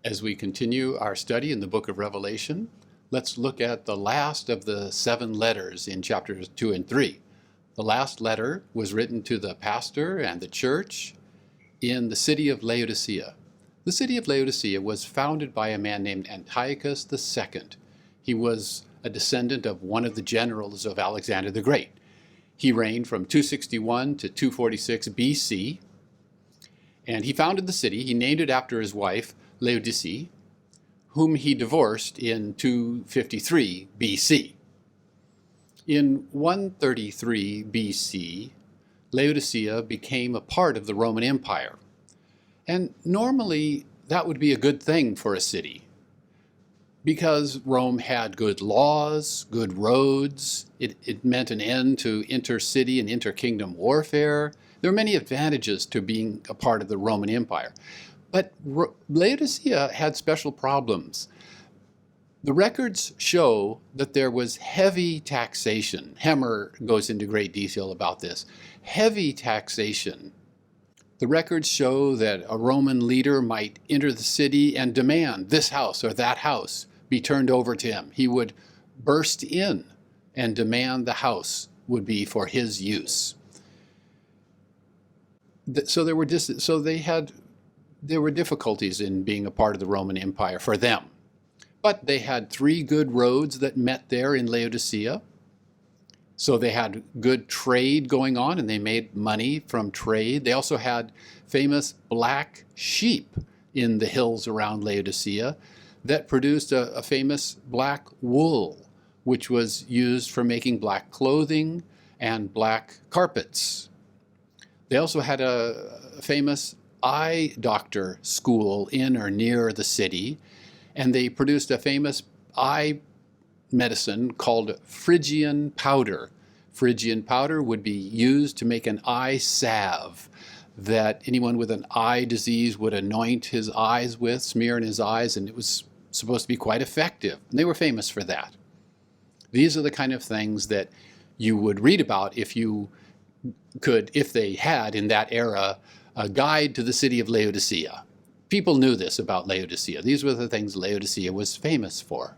As we continue our study in the book of Revelation, let's look at the last of the 7 letters in chapters 2 and 3. The last letter was written to the pastor and the church in the city of Laodicea. The city of Laodicea was founded by a man named Antiochus II. He was a descendant of one of the generals of Alexander the Great. He reigned from 261 to 246 BC, and he founded the city. He named it after his wife, Laodicea, whom he divorced in 253 BC. In 133 BC, Laodicea became a part of the Roman Empire. And normally that would be a good thing for a city, because Rome had good laws, good roads. It meant an end to intercity and interkingdom warfare. There are many advantages to being a part of the Roman Empire. But Laodicea had special problems. The records show that there was heavy taxation. Hemmer goes into great detail about this. Heavy taxation. The records show that a Roman leader might enter the city and demand this house or that house be turned over to him. He would burst in and demand the house would be for his use. So there were difficulties in being a part of the Roman Empire for them. But they had 3 good roads that met there in Laodicea. So they had good trade going on, and they made money from trade. They also had famous black sheep in the hills around Laodicea that produced a famous black wool, which was used for making black clothing and black carpets. They also had a famous eye doctor school in or near the city, and they produced a famous eye medicine called Phrygian powder. Phrygian powder would be used to make an eye salve that anyone with an eye disease would anoint his eyes with, smear in his eyes, and it was supposed to be quite effective. And they were famous for that. These are the kind of things that you would read about if they had in that era a guide to the city of Laodicea. People knew this about Laodicea. These were the things Laodicea was famous for.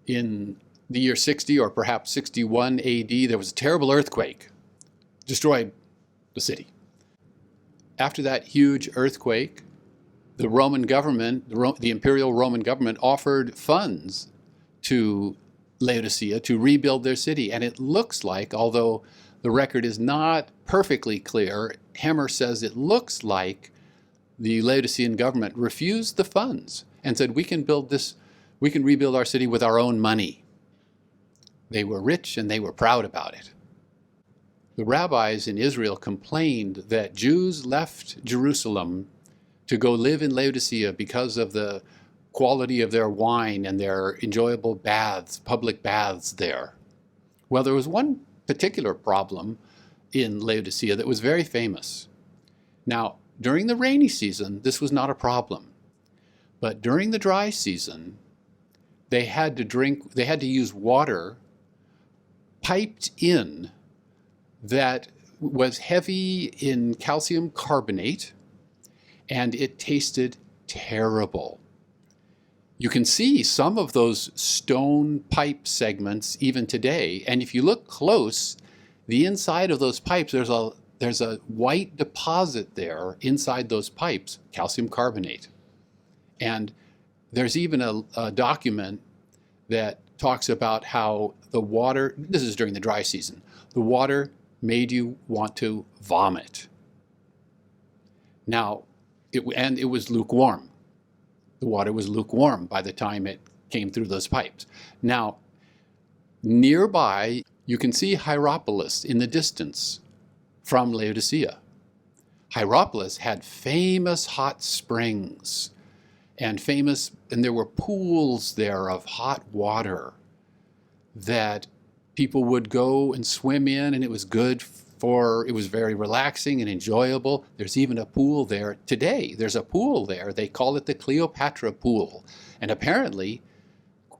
In the year 60 or perhaps 61 AD, there was a terrible earthquake, destroyed the city. After that huge earthquake, the Roman government, the imperial Roman government, offered funds to Laodicea to rebuild their city. And it looks like, although the record is not perfectly clear, Hemmer says it looks like the Laodicean government refused the funds and said, we can rebuild our city with our own money. They were rich and they were proud about it. The rabbis in Israel complained that Jews left Jerusalem to go live in Laodicea because of the quality of their wine and their enjoyable baths, public baths there. Well, there was one particular problem in Laodicea that was very famous. Now, during the rainy season, this was not a problem. But during the dry season, they had to use water piped in that was heavy in calcium carbonate, and it tasted terrible. You can see some of those stone pipe segments even today, and if you look close, the inside of those pipes, there's a white deposit there inside those pipes, calcium carbonate. And there's even a document that talks about how the water, this is during the dry season, the water made you want to vomit. Now, it was lukewarm. The water was lukewarm by the time it came through those pipes. Now, nearby, you can see Hierapolis in the distance from Laodicea. Hierapolis had famous hot springs and there were pools there of hot water that people would go and swim in, and it was very relaxing and enjoyable. There's even a pool there today. There's a pool there. They call it the Cleopatra Pool. And apparently,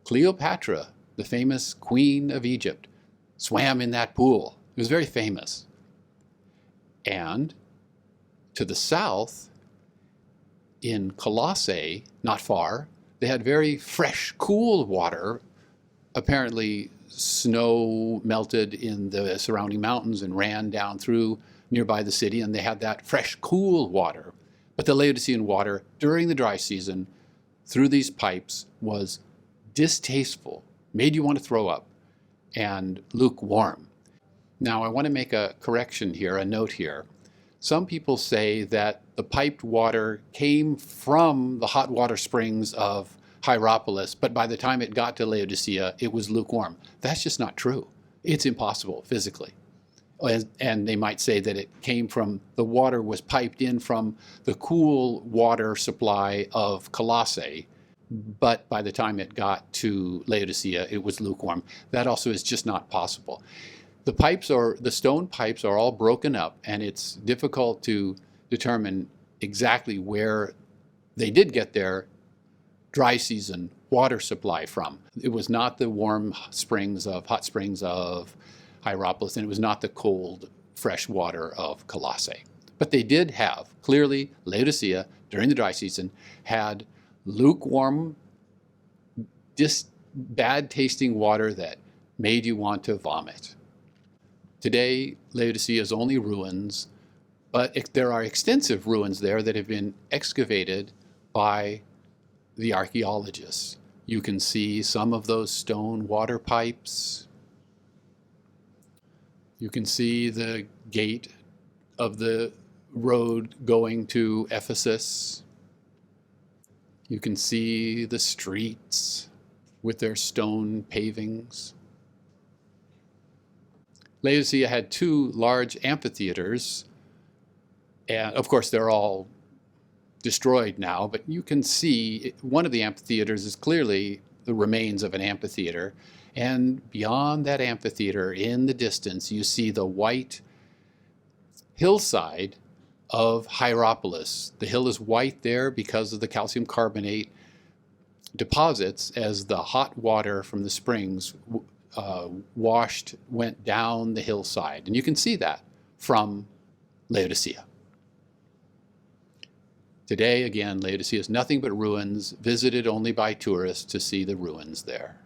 Cleopatra, the famous queen of Egypt, swam in that pool. It was very famous. And to the south, in Colossae, not far, they had very fresh, cool water. Apparently, snow melted in the surrounding mountains and ran down through nearby the city, and they had that fresh, cool water. But the Laodicean water during the dry season through these pipes was distasteful, made you want to throw up, and lukewarm. Now, I want to make a correction here, a note here. Some people say that the piped water came from the hot water springs of Hierapolis, but by the time it got to Laodicea, it was lukewarm. That's just not true. It's impossible physically. And they might say that it came from, the water was piped in from the cool water supply of Colossae, but by the time it got to Laodicea, it was lukewarm. That also is just not possible. The stone pipes are all broken up, and it's difficult to determine exactly where they did get their dry season water supply from. It was not the warm hot springs of Hierapolis, and it was not the cold, fresh water of Colossae. But they did have, clearly, Laodicea, during the dry season, had lukewarm, bad-tasting water that made you want to vomit. Today, Laodicea is only ruins, but there are extensive ruins there that have been excavated by the archaeologists. You can see some of those stone water pipes. You can see the gate of the road going to Ephesus. You can see the streets with their stone pavings. Laodicea had two large amphitheaters, and of course they're all destroyed now, but you can see one of the amphitheaters is clearly the remains of an amphitheater, and beyond that amphitheater in the distance you see the white hillside of Hierapolis. The hill is white there because of the calcium carbonate deposits as the hot water from the springs went down the hillside. And you can see that from Laodicea. Today, again, Laodicea is nothing but ruins, visited only by tourists to see the ruins there.